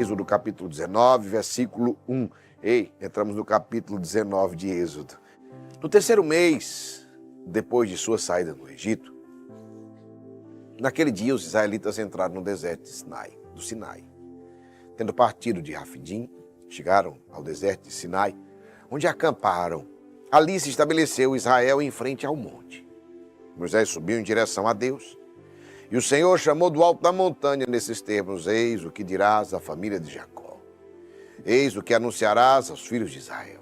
Êxodo capítulo 19, versículo 1. Entramos no capítulo 19 de Êxodo. No terceiro mês, depois de sua saída do Egito, naquele dia os israelitas entraram no deserto do Sinai. Tendo partido de Rafidim, chegaram ao deserto de Sinai, onde acamparam. Ali se estabeleceu Israel em frente ao monte. Moisés subiu em direção a Deus, e o Senhor chamou do alto da montanha nesses termos: eis o que dirás à família de Jacó. Eis o que anunciarás aos filhos de Israel.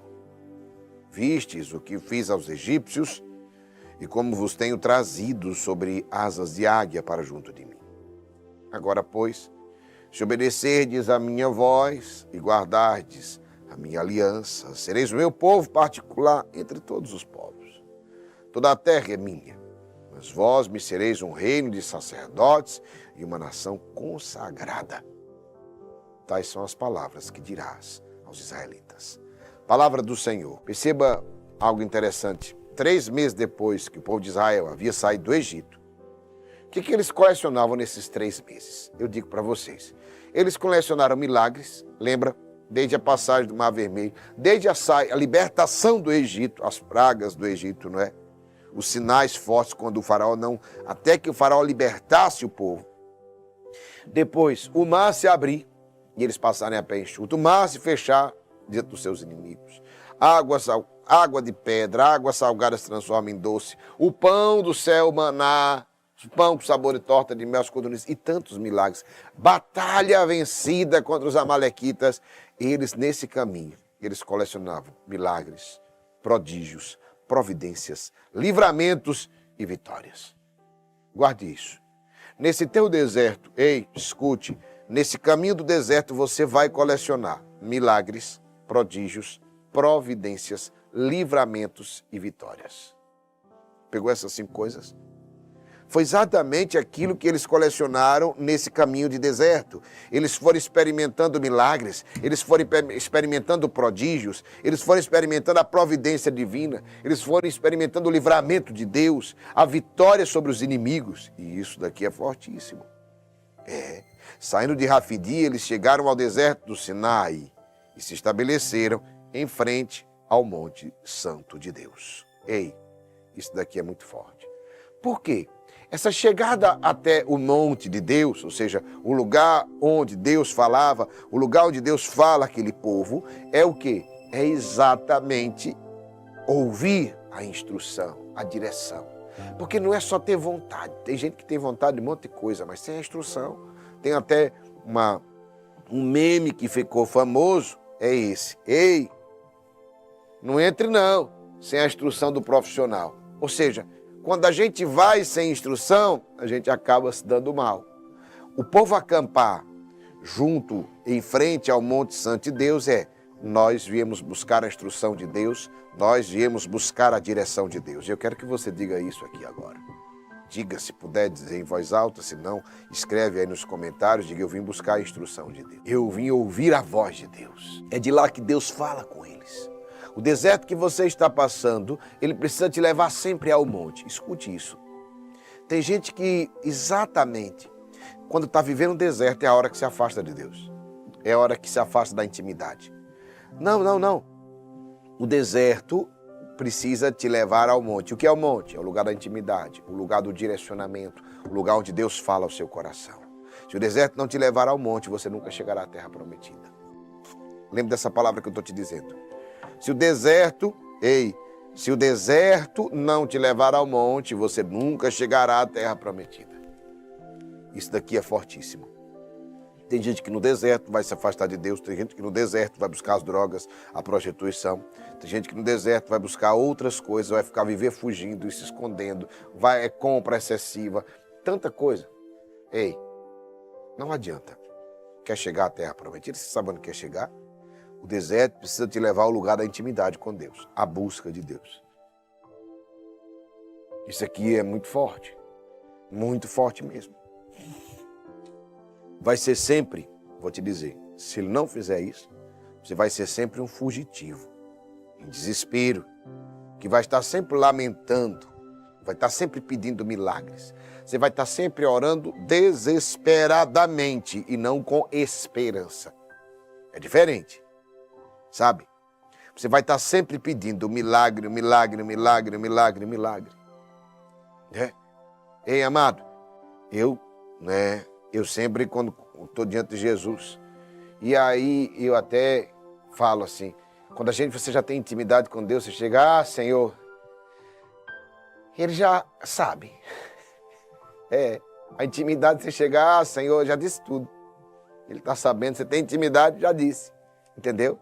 Vistes o que fiz aos egípcios, e como vos tenho trazido sobre asas de águia para junto de mim. Agora, pois, se obedecerdes a minha voz e guardardes a minha aliança, sereis o meu povo particular entre todos os povos. Toda a terra é minha, mas vós me sereis um reino de sacerdotes e uma nação consagrada. Tais são as palavras que dirás aos israelitas. Palavra do Senhor. Perceba algo interessante. 3 meses depois que o povo de Israel havia saído do Egito, o que eles colecionavam nesses 3 meses? Eu digo para vocês. Eles colecionaram milagres, lembra? Desde a passagem do Mar Vermelho, desde a libertação do Egito, as pragas do Egito, não é? Os sinais fortes quando o faraó não, até que o faraó libertasse o povo. Depois, o mar se abrir e eles passarem a pé enxuto, o mar se fechar diante dos seus inimigos. Água de pedra, água salgada se transforma em doce, o pão do céu, maná, pão com sabor de torta de mel, codornizes e tantos milagres. Batalha vencida contra os amalequitas. Eles, nesse caminho, eles colecionavam milagres, prodígios, providências, livramentos e vitórias. Guarde isso. Nesse teu deserto, escute, nesse caminho do deserto você vai colecionar milagres, prodígios, providências, livramentos e vitórias. Pegou essas 5 coisas? Foi exatamente aquilo que eles colecionaram nesse caminho de deserto. Eles foram experimentando milagres, eles foram experimentando prodígios, eles foram experimentando a providência divina, eles foram experimentando o livramento de Deus, a vitória sobre os inimigos. E isso daqui é fortíssimo. Saindo de Rafidim, eles chegaram ao deserto do Sinai e se estabeleceram em frente ao Monte Santo de Deus. Isso daqui é muito forte. Por quê? Essa chegada até o monte de Deus, ou seja, o lugar onde Deus falava, o lugar onde Deus fala aquele povo, é o quê? É exatamente ouvir a instrução, a direção. Porque não é só ter vontade. Tem gente que tem vontade de um monte de coisa, mas sem a instrução. Tem até um meme que ficou famoso, é esse. Não entre não, sem a instrução do profissional. Ou seja, quando a gente vai sem instrução, a gente acaba se dando mal. O povo acampar junto, em frente ao Monte Santo de Deus, nós viemos buscar a instrução de Deus, nós viemos buscar a direção de Deus. Eu quero que você diga isso aqui agora. Diga, se puder dizer em voz alta, se não, escreve aí nos comentários, diga: eu vim buscar a instrução de Deus. Eu vim ouvir a voz de Deus. É de lá que Deus fala com eles. O deserto que você está passando, ele precisa te levar sempre ao monte. Escute isso. Tem gente que exatamente quando está vivendo um deserto é a hora que se afasta de Deus. É a hora que se afasta da intimidade. Não. O deserto precisa te levar ao monte. O que é o monte? É o lugar da intimidade, o lugar do direcionamento, o lugar onde Deus fala ao seu coração. Se o deserto não te levar ao monte, você nunca chegará à terra prometida. Lembre dessa palavra que eu estou te dizendo. Se o deserto não te levar ao monte, você nunca chegará à terra prometida. Isso daqui é fortíssimo. Tem gente que no deserto vai se afastar de Deus, tem gente que no deserto vai buscar as drogas, a prostituição, tem gente que no deserto vai buscar outras coisas, vai viver fugindo e se escondendo, compra excessiva, tanta coisa. Não adianta. Quer chegar à terra prometida? Você sabe onde quer chegar? O deserto precisa te levar ao lugar da intimidade com Deus, a busca de Deus. Isso aqui é muito forte mesmo. Vai ser sempre, vou te dizer, se ele não fizer isso, você vai ser sempre um fugitivo, em desespero, que vai estar sempre lamentando, vai estar sempre pedindo milagres. Você vai estar sempre orando desesperadamente e não com esperança. É diferente, sabe? Você vai estar sempre pedindo milagre, milagre, milagre, milagre, milagre. Ei, amado, eu sempre, quando estou diante de Jesus, e aí eu até falo assim, quando você já tem intimidade com Deus, você chega, Senhor, Ele já sabe. A intimidade, você chega, Senhor, já disse tudo. Ele está sabendo, você tem intimidade, já disse, entendeu?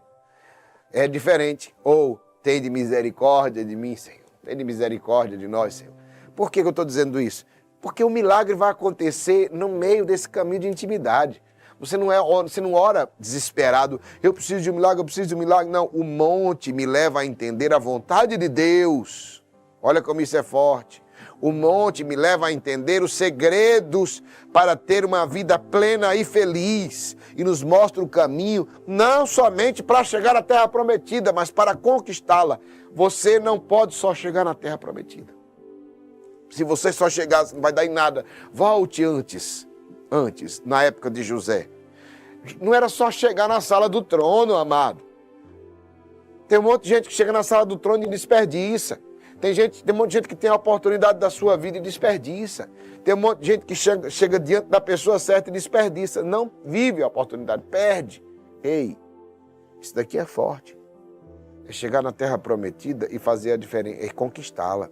É diferente. Ou, tem de misericórdia de mim, Senhor. Tem de misericórdia de nós, Senhor. Por que eu estou dizendo isso? Porque o milagre vai acontecer no meio desse caminho de intimidade. Você não ora desesperado, eu preciso de um milagre, eu preciso de um milagre. Não, o monte me leva a entender a vontade de Deus. Olha como isso é forte. O monte me leva a entender os segredos para ter uma vida plena e feliz. E nos mostra o caminho, não somente para chegar à terra prometida, mas para conquistá-la. Você não pode só chegar na terra prometida. Se você só chegar, não vai dar em nada. Volte antes, na época de José. Não era só chegar na sala do trono, amado. Tem um monte de gente que chega na sala do trono e desperdiça. Tem um monte de gente que tem a oportunidade da sua vida e desperdiça. Tem um monte de gente que chega diante da pessoa certa e desperdiça. Não vive a oportunidade, perde. Ei, isso daqui é forte. É chegar na terra prometida e fazer a diferença, é conquistá-la.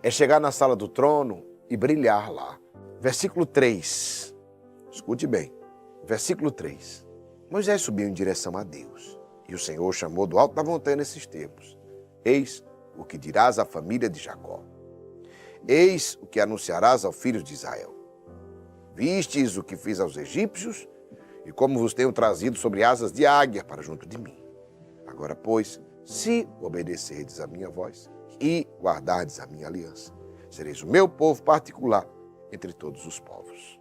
É chegar na sala do trono e brilhar lá. Versículo 3. Escute bem. Versículo 3. Moisés subiu em direção a Deus. E o Senhor chamou do alto da montanha nesses termos. Eis o que dirás à família de Jacó. Eis o que anunciarás aos filhos de Israel. Vistes o que fiz aos egípcios e como vos tenho trazido sobre asas de águia para junto de mim. Agora, pois, se obedecerdes à minha voz e guardardes a minha aliança, sereis o meu povo particular entre todos os povos.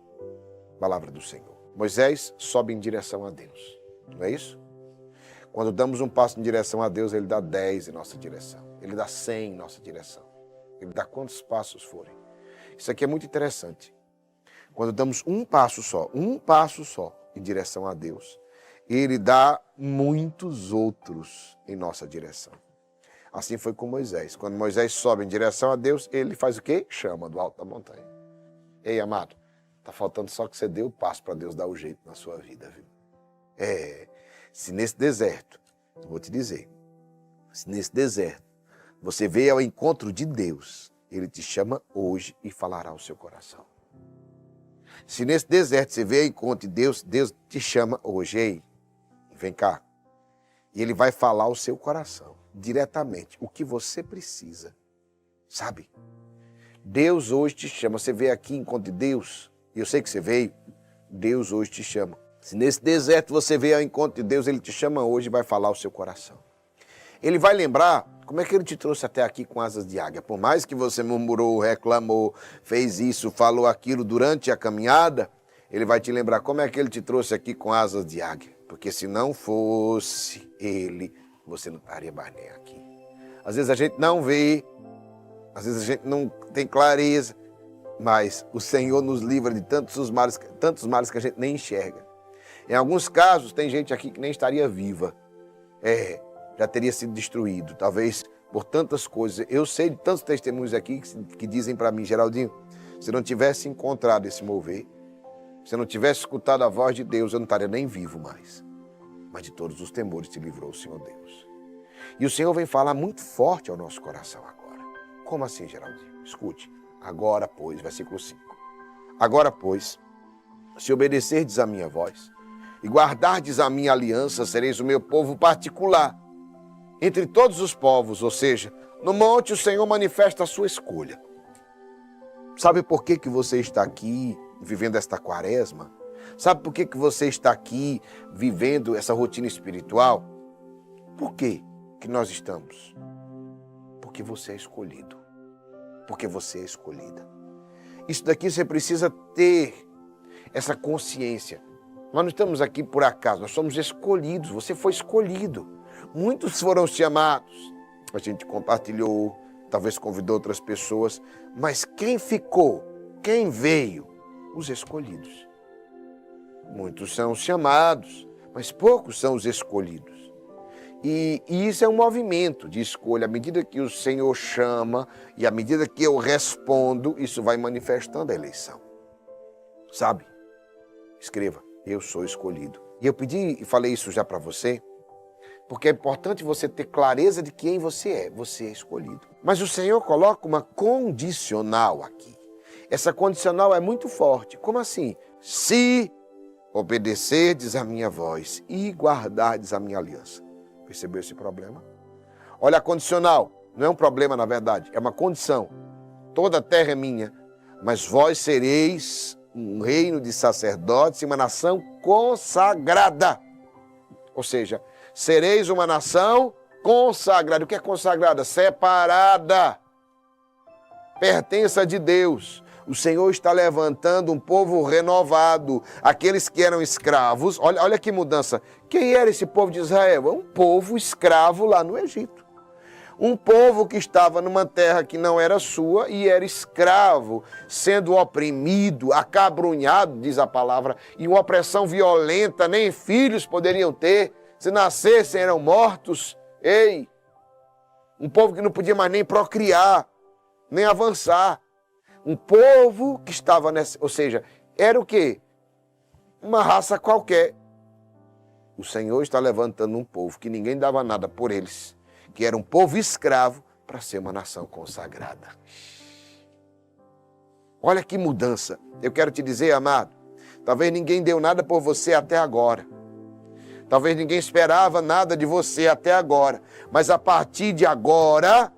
Palavra do Senhor. Moisés sobe em direção a Deus. Não é isso? Quando damos um passo em direção a Deus, Ele dá 10 em nossa direção. Ele dá 100 em nossa direção. Ele dá quantos passos forem. Isso aqui é muito interessante. Quando damos um passo só em direção a Deus, Ele dá muitos outros em nossa direção. Assim foi com Moisés. Quando Moisés sobe em direção a Deus, ele faz o quê? Chama do alto da montanha. Ei, amado, está faltando só que você dê o passo para Deus dar o jeito na sua vida, viu? Se nesse deserto, vou te dizer, se nesse deserto você veio ao encontro de Deus, Ele te chama hoje e falará ao seu coração. Se nesse deserto você veio ao encontro de Deus, Deus te chama hoje, ei, vem cá. E Ele vai falar ao seu coração, diretamente, o que você precisa, sabe? Deus hoje te chama, você veio aqui em encontro de Deus, e eu sei que você veio, Deus hoje te chama. Se nesse deserto você veio ao encontro de Deus, Ele te chama hoje e vai falar ao seu coração. Ele vai lembrar como é que Ele te trouxe até aqui com asas de águia. Por mais que você murmurou, reclamou, fez isso, falou aquilo durante a caminhada, Ele vai te lembrar como é que Ele te trouxe aqui com asas de águia. Porque se não fosse Ele, você não estaria mais nem aqui. Às vezes a gente não vê, às vezes a gente não tem clareza, mas o Senhor nos livra de tantos males que a gente nem enxerga. Em alguns casos, tem gente aqui que nem estaria viva. Já teria sido destruído, talvez por tantas coisas. Eu sei de tantos testemunhos aqui que dizem para mim, Geraldinho, se não tivesse encontrado esse mover, se não tivesse escutado a voz de Deus, eu não estaria nem vivo mais. Mas de todos os temores te livrou o Senhor Deus. E o Senhor vem falar muito forte ao nosso coração agora. Como assim, Geraldinho? Escute. Agora, pois, versículo 5. Agora, pois, se obedecerdes à minha voz e guardardes a minha aliança, sereis o meu povo particular entre todos os povos. Ou seja, no monte o Senhor manifesta a sua escolha. Sabe por que você está aqui vivendo esta quaresma? Sabe por que você está aqui vivendo essa rotina espiritual? Por que nós estamos? Porque você é escolhido. Porque você é escolhida. Isso daqui você precisa ter essa consciência. Nós não estamos aqui por acaso, nós somos escolhidos, você foi escolhido. Muitos foram chamados, a gente compartilhou, talvez convidou outras pessoas, mas quem ficou, quem veio? Os escolhidos. Muitos são chamados, mas poucos são os escolhidos. E isso é um movimento de escolha. À medida que o Senhor chama e à medida que eu respondo, isso vai manifestando a eleição. Sabe? Escreva, eu sou escolhido. E eu pedi e falei isso já para você, porque é importante você ter clareza de quem você é escolhido. Mas o Senhor coloca uma condicional aqui. Essa condicional é muito forte. Como assim? Se obedecerdes a minha voz e guardardes a minha aliança. Percebeu esse problema? Olha a condicional. Não é um problema, na verdade. É uma condição. Toda a terra é minha, mas vós sereis um reino de sacerdotes e uma nação consagrada. Ou seja, sereis uma nação consagrada. O que é consagrada? Separada. Pertença de Deus. O Senhor está levantando um povo renovado. Aqueles que eram escravos. Olha que mudança. Quem era esse povo de Israel? É um povo escravo lá no Egito. Um povo que estava numa terra que não era sua e era escravo, sendo oprimido, acabrunhado, diz a palavra, e uma opressão violenta, nem filhos poderiam ter. Se nascessem, eram mortos. Ei! Um povo que não podia mais nem procriar, nem avançar. Um povo que estava nessa... Ou seja, era o quê? Uma raça qualquer. O Senhor está levantando um povo que ninguém dava nada por eles, que era um povo escravo, para ser uma nação consagrada. Olha que mudança. Eu quero te dizer, amado, talvez ninguém deu nada por você até agora. Talvez ninguém esperava nada de você até agora. Mas a partir de agora,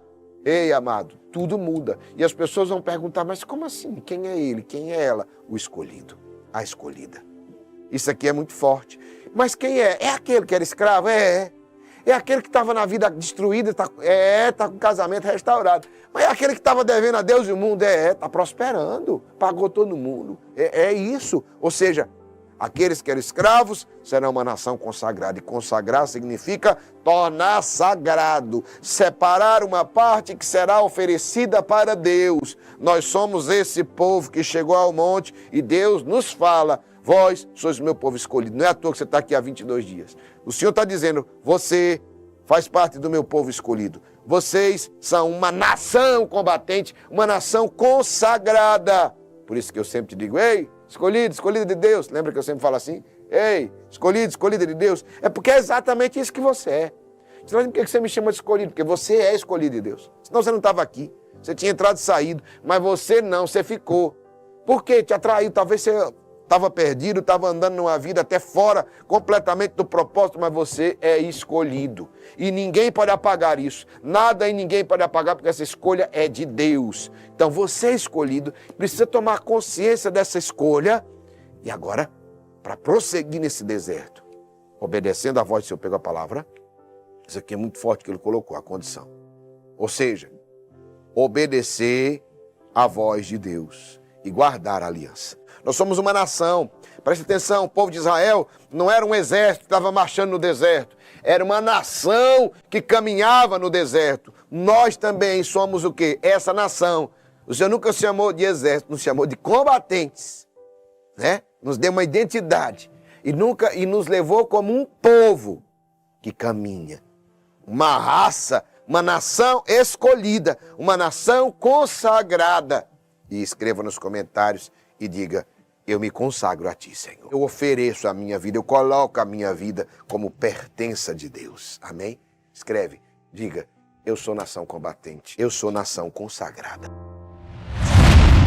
ei, amado, tudo muda. E as pessoas vão perguntar, mas como assim? Quem é ele? Quem é ela? O escolhido, a escolhida. Isso aqui é muito forte. Mas quem é? É aquele que era escravo? É. É aquele que estava na vida destruída, está com o casamento restaurado. Mas é aquele que estava devendo a Deus e o mundo? Está prosperando, pagou todo mundo. É isso. Ou seja, aqueles que eram escravos serão uma nação consagrada. E consagrar significa tornar sagrado. Separar uma parte que será oferecida para Deus. Nós somos esse povo que chegou ao monte e Deus nos fala, vós sois meu povo escolhido. Não é à toa que você está aqui há 22 dias. O Senhor está dizendo, você faz parte do meu povo escolhido. Vocês são uma nação combatente, uma nação consagrada. Por isso que eu sempre te digo, ei, escolhido, escolhido de Deus. Lembra que eu sempre falo assim? Ei, escolhido, escolhida de Deus. É porque é exatamente isso que você é. Por que você me chama de escolhido? Porque você é escolhido de Deus. Senão você não estava aqui. Você tinha entrado e saído. Mas você não, você ficou. Por quê? Te atraiu. Talvez você estava perdido, estava andando numa vida até fora completamente do propósito, mas você é escolhido. E ninguém pode apagar isso. Nada e ninguém pode apagar, porque essa escolha é de Deus. Então você é escolhido, precisa tomar consciência dessa escolha. E agora, para prosseguir nesse deserto, obedecendo a voz do Senhor, pegou a palavra. Isso aqui é muito forte que ele colocou, a condição. Ou seja, obedecer a voz de Deus e guardar a aliança. Nós somos uma nação. Preste atenção, o povo de Israel não era um exército que estava marchando no deserto. Era uma nação que caminhava no deserto. Nós também somos o quê? Essa nação. O Senhor nunca chamou de exército, nos chamou de combatentes. Né? Nos deu uma identidade. E nos levou como um povo que caminha. Uma raça, uma nação escolhida, uma nação consagrada. E escreva nos comentários e diga, eu me consagro a ti, Senhor. Eu ofereço a minha vida, eu coloco a minha vida como pertença de Deus. Amém? Escreve, diga, eu sou nação combatente, eu sou nação consagrada.